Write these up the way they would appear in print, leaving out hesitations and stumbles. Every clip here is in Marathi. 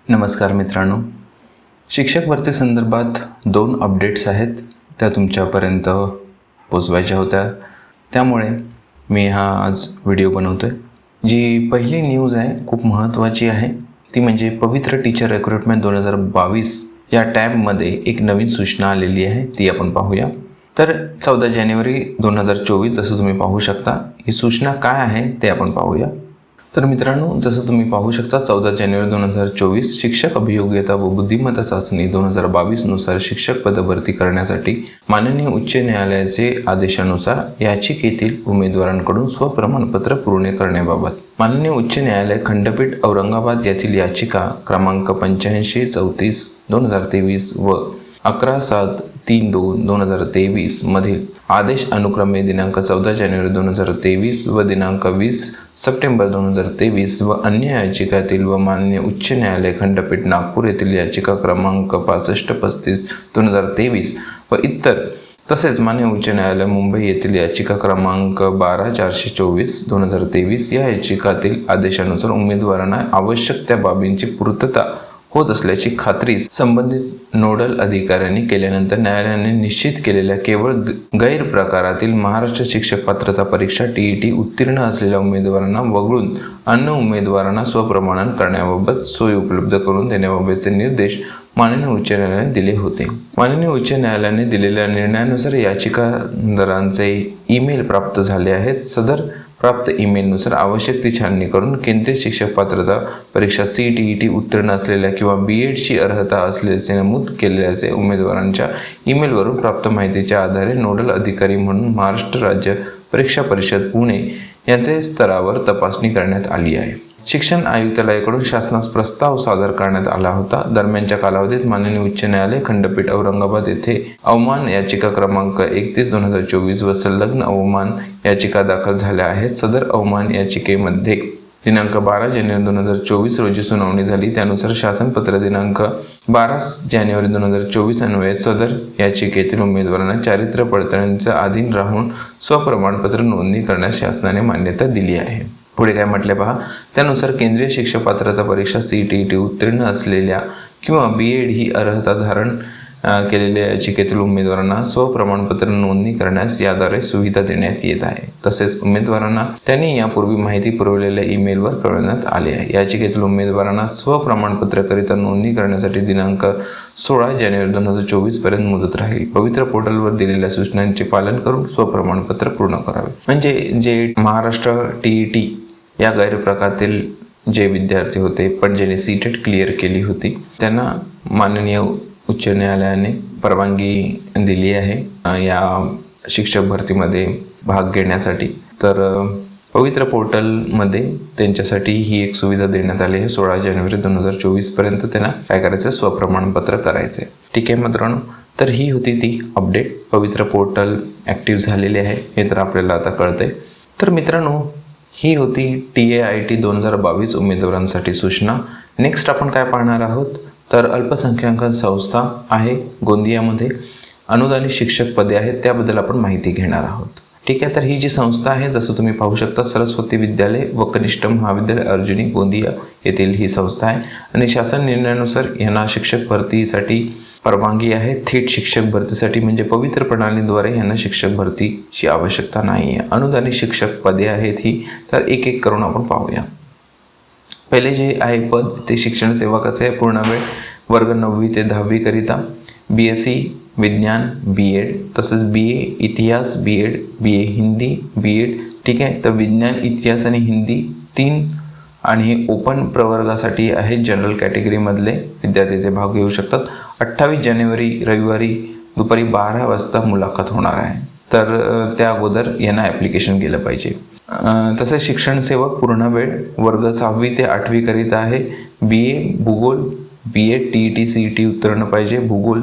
नमस्कार मित्रांनो, शिक्षक भरती संदर्भात 2 अपडेट्स आहेत त्या तुमच्यापर्यंत पोचवायच्या होत्या. त्यामुळे मी हा आज व्हिडिओ बनवतो आहे. जी पहिली न्यूज आहे खूप महत्त्वाची आहे, ती म्हणजे पवित्र टीचर रिक्रुटमेंट 2022 या टॅबमध्ये एक नवीन सूचना आलेली आहे, ती आपण पाहूया. तर 14 जानेवारी 2024 जसं तुम्ही पाहू शकता, ही सूचना काय आहे ते आपण पाहूया. तर मित्रांनो, जसं तुम्ही पाहू शकता 14 जानेवारी 2024 शिक्षक अभियोग्यता व बुद्धिमत्ता चाचणी 2022 नुसार शिक्षक पद भरती करण्यासाठी माननीय उच्च न्यायालयाचे आदेशानुसार याचिकेतील उमेदवारांकडून स्वप्रमाणपत्र पूर्ण करण्याबाबत माननीय उच्च न्यायालय खंडपीठ औरंगाबाद येथील याचिका क्रमांक 8534/2023 व 11/7/32/2023 मधील आदेश अनुक्रमे दिनांक 14 जानेवारी 2023 व दिनांक 20 सप्टेंबर 2023 व अन्य याचिकातील व माननीय उच्च न्यायालय खंडपीठ नागपूर येथील याचिका क्रमांक 6535/2023 व इतर तसेच माननीय उच्च न्यायालय मुंबई येथील याचिका क्रमांक 12424/2023 या याचिकातील आदेशानुसार उमेदवारांना आवश्यक त्या बाबींची पूर्तता होत असल्याची खात्री संबंधित नोडल अधिकाऱ्यांनी केल्यानंतर न्यायालयाने निश्चित केलेल्या केवळ गैरप्रकारातील महाराष्ट्र शिक्षक पात्रता परीक्षा TET उत्तीर्ण असलेल्या उमेदवारांना वगळून अन्य उमेदवारांना स्वप्रमाणन करण्याबाबत सोय उपलब्ध करून देण्याबाबतचे निर्देश माननीय उच्च न्यायालयाने दिले होते. माननीय उच्च न्यायालयाने दिलेल्या निर्णयानुसार याचिकादारांचे ईमेल प्राप्त झाले आहेत. सदर प्राप्त ईमेलनुसार आवश्यक ती छाननी करून केंद्रीय शिक्षक पात्रता परीक्षा CTET उत्तीर्ण असलेल्या किंवा BEdची अर्हता असल्याचे नमूद केलेल्याचे उमेदवारांच्या ईमेलवरून प्राप्त माहितीच्या आधारे नोडल अधिकारी म्हणून महाराष्ट्र राज्य परीक्षा परिषद पुणे यांचे स्तरावर तपासणी करण्यात आली आहे. शिक्षण आयुक्तालयाकडून शासनास प्रस्ताव सादर करण्यात आला होता. दरम्यानच्या कालावधीत माननीय उच्च न्यायालय खंडपीठ औरंगाबाद येथे अवमान याचिका क्रमांक 31/2024 व संलग्न अवमान याचिका दाखल झाल्या आहेत. सदर अवमान याचिकेमध्ये दिनांक 12 जानेवारी 2024 रोजी सुनावणी झाली. त्यानुसार शासनपत्र दिनांक 12 जानेवारी 2024 अन्वये सदर याचिकेतील उमेदवारांना चारित्र्य पडताळणीच्या अधीन राहून स्वप्रमाणपत्र नोंदणी करण्यास शासनाने मान्यता दिली आहे. पुढे काय म्हटले पहा, त्यानुसार केंद्रीय शिक्षक पात्रता परीक्षा CTET उत्तीर्ण असलेल्या किंवा BEd ही अर्हता धारण केलेल्या याचिकेतील उमेदवारांना स्वप्रमाणपत्र नोंदणी करण्यास याद्वारे सुविधा देण्यात येत आहे. तसेच उमेदवारांना त्यांनी यापूर्वी माहिती पुरवलेल्या ईमेलवर कळवण्यात आले आहे. याचिकेतील उमेदवारांना स्वप्रमाणपत्राकरिता नोंदणी करण्यासाठी दिनांक 16 जानेवारी 2024 पर्यंत मुदत राहील. पवित्र पोर्टलवर दिलेल्या सूचनांचे पालन करून स्वप्रमाणपत्र पूर्ण करावे. म्हणजे जे महाराष्ट्र TET या गैरप्रकारातील जे विद्यार्थी होते पण ज्यांनी CTET क्लिअर केली होती त्यांना माननीय उच्च न्यायालयाने परवानगी दिली आहे या शिक्षक भरतीमध्ये भाग घेण्यासाठी. तर पवित्र पोर्टलमध्ये त्यांच्यासाठी ही एक सुविधा देण्यात आली आहे. 16 जानेवारी 2024 पर्यंत त्यांना काय करायचं, स्वप्रमाणपत्र करायचे. ठीक आहे मित्रांनो, तर ही होती ती अपडेट. पवित्र पोर्टल ॲक्टिव्ह झालेले आहे हे तर आपल्याला आता कळतंय. तर मित्रांनो, ही होती TAIT 2022 उमेदवारांसाठी सूचना. नेक्स्ट आपण काय पाहणार आहोत, तर अल्पसंख्याक संस्था आहे गोंदियामध्ये अनुदानित शिक्षक पदे आहेत त्याबद्दल आपण माहिती घेणार आहोत. ठीक आहे, तर ही जी संस्था आहे जसं तुम्ही पाहू शकता सरस्वती विद्यालय व कनिष्ठ महाविद्यालय अर्जुनी गोंदिया येथील ही संस्था आहे आणि शासन निर्णयानुसार यांना शिक्षक भरतीसाठी परवानगी आहे. थेट शिक्षक भरतीसाठी म्हणजे पवित्र प्रणालीद्वारे यांना शिक्षक भरतीची आवश्यकता नाही आहे. अनुदानित शिक्षक पदे आहेत ही, तर एक एक करून आपण पाहूया. पहिले जे आहे पद ते शिक्षण सेवकाचे आहे. पूर्ण वेळ वर्ग 9वी ते 10वी करिता BSc विज्ञान BEd, तसंच BA इतिहास BEd, BA हिंदी BEd. ठीक आहे, तर विज्ञान इतिहास आणि हिंदी 3 आणि ओपन प्रवर्गासाठी आहेत. जनरल कॅटेगरीमधले विद्यार्थी ते भाग घेऊ शकतात. 28 जानेवारी रविवारी दुपारी 12 वाजता मुलाखत होणार आहे. तर त्या अगोदर यांना ॲप्लिकेशन केलं पाहिजे. तसेच शिक्षण सेवक पूर्ण वेळ वर्ग 6वी ते 8वी करिता आहे. BA भूगोल BA TET CET उत्तीर्ण पाहिजे. भूगोल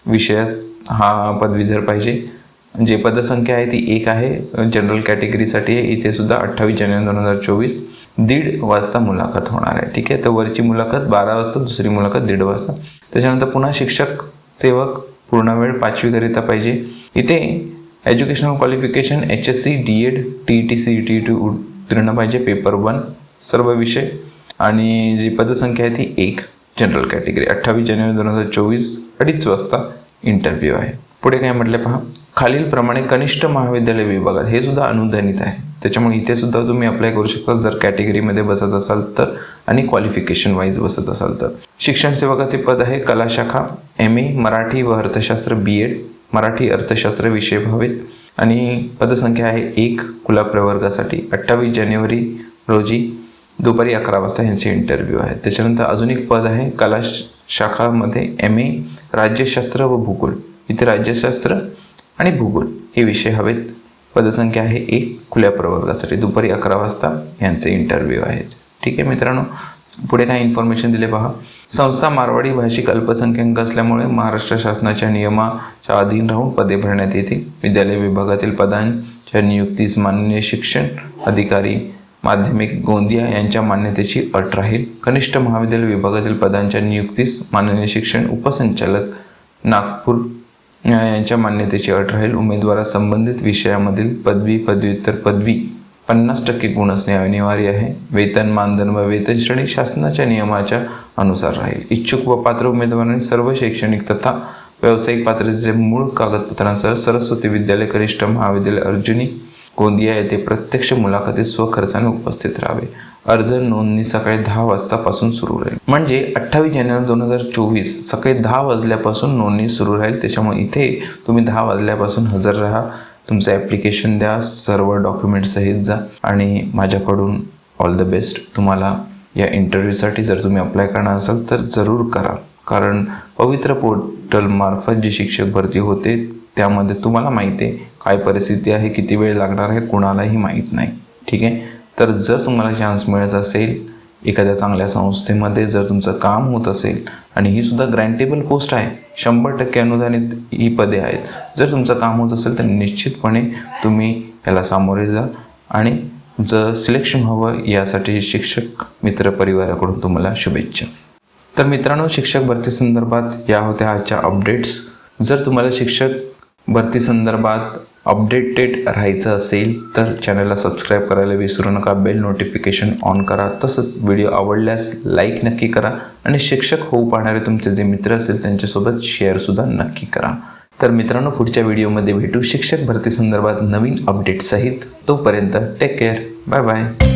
विषयात हा पदवीधर पाहिजे. जे पदसंख्या आहे ती 1 आहे. जनरल कॅटेगरीसाठी आहे. इथे सुद्धा 28 जानेवारी 2024 1:30 वाजता मुलाखत होणार आहे. ठीक आहे, तर वरची मुलाखत 12 वाजता, दुसरी मुलाखत 1:30 वाजता. त्याच्यानंतर पुन्हा शिक्षक सेवक पूर्ण वेळ 5वी करिता पाहिजे. इथे educational qualification HSC DEd TET CET उत्तीर्ण पाहिजे. पेपर 1 सर्व विषय आणि जी पदसंख्या आहे ती 1. जनरल कॅटेगरी 28 जानेवारी 2024 2:30 वाजता इंटरव्ह्यू आहे. पुढे काय म्हटले पहा, खालील प्रमाणे कनिष्ठ महाविद्यालय विभागात, हे सुद्धा अनुदानित आहे त्याच्यामुळे इथे सुद्धा तुम्ही अप्लाय करू शकता जर कॅटेगरीमध्ये बसत असाल तर आणि क्वालिफिकेशन वाईज बसत असाल तर. शिक्षण सेवकाचे पद आहे कला शाखा MA मराठी व अर्थशास्त्र BEd मराठी अर्थशास्त्र विषय व्हावेत आणि पदसंख्या आहे 1 खुला प्रवर्गासाठी. 28 जानेवारी रोजी दुपारी 11 वाजता यांचे इंटरव्ह्यू आहे. त्याच्यानंतर अजून एक पद आहे कला शाखामध्ये MA राज्यशास्त्र व भूगोल. इथे राज्यशास्त्र आणि भूगोल हे विषय हवेत. पदसंख्या आहे 1 खुल्या प्रवर्गासाठी. दुपारी 11 वाजता यांचे इंटरव्ह्यू आहेत. ठीक आहे मित्रांनो, पुढे काय इन्फॉर्मेशन दिले पहा. संस्था मारवाडी भाषिक अल्पसंख्याक असल्यामुळे महाराष्ट्र शासनाच्या नियमाच्या अधीन राहून पदे भरण्यात येतील. विद्यालय विभागातील पदांच्या नियुक्तीस माननीय शिक्षण अधिकारी माध्यमिक गोंदिया यांच्या मान्यतेची अट राहील. कनिष्ठ महाविद्यालय विभागातील पदांच्या नियुक्तीस माननीय शिक्षण उपसंचालक नागपूर यांच्या मान्यतेची अट राहील. उमेदवारास संबंधित विषयामधील पदवी पदव्युत्तर पदवी 50% गुण असणे अनिवार्य आहे. वेतन मानधन व वेतन श्रेणी शासनाच्या नियमाच्या अनुसार राहील. इच्छुक व पात्र उमेदवारांनी सर्व शैक्षणिक तथा व्यावसायिक पात्रतेचे मूळ कागदपत्रांसह सरस्वती विद्यालय कनिष्ठ महाविद्यालय अर्जुनी गोंदिया येथे प्रत्यक्ष मुलाखतीत स्वखर्चाने उपस्थित राहावे. अर्ज नोंदणी सकाळी 10 वाजतापासून सुरू राहील. म्हणजे 28 जानेवारी 2024 सकाळी 10 वाजल्यापासून नोंदणी सुरू राहील. त्याच्यामुळे इथे तुम्ही 10 वाजल्यापासून हजर राहा, तुमचं ॲप्लिकेशन द्या, सर्व डॉक्युमेंट सहित जा आणि माझ्याकडून ऑल द बेस्ट. तुम्हाला या इंटरव्ह्यूसाठी जर तुम्ही अप्लाय करणार असाल तर जरूर करा, कारण पवित्र पोर्टलमार्फत जी शिक्षक भरती होते त्यामध्ये तुम्हाला माहिती आहे काय परिस्थिती आहे, किती वेळ लागणार आहे, कुणालाही माहीत नाही. ठीक आहे, तर जर तुम्हाला चान्स मिळत असेल एखाद्या चांगल्या संस्थेमध्ये, जर तुमचं काम होत असेल आणि ही सुद्धा ग्रँटेबल पोस्ट आहे, 100% अनुदानित ही पदे आहेत, जर तुमचं काम होत असेल तर निश्चितपणे तुम्ही याला सामोरे जा आणि तुमचं सिलेक्शन व्हावं यासाठी शिक्षक मित्र परिवाराकडून तुम्हाला शुभेच्छा. तर मित्रांनो, शिक्षक भरती संदर्भात या होत्या आजच्या अपडेट्स. जर तुम्हाला शिक्षक भरती संदर्भात अपडेटेड राहायचं असेल तर चॅनलला सबस्क्राईब करायला विसरू नका, बेल नोटिफिकेशन ऑन करा. तसंच व्हिडिओ आवडल्यास लाईक नक्की करा आणि शिक्षक होऊ पाहणारे तुमचे जे मित्र असतील त्यांच्यासोबत शेअरसुद्धा नक्की करा. तर मित्रांनो, पुढच्या व्हिडिओमध्ये भेटू शिक्षक भरती संदर्भात नवीन अपडेट्ससहित. तोपर्यंत टेक केअर, बाय बाय.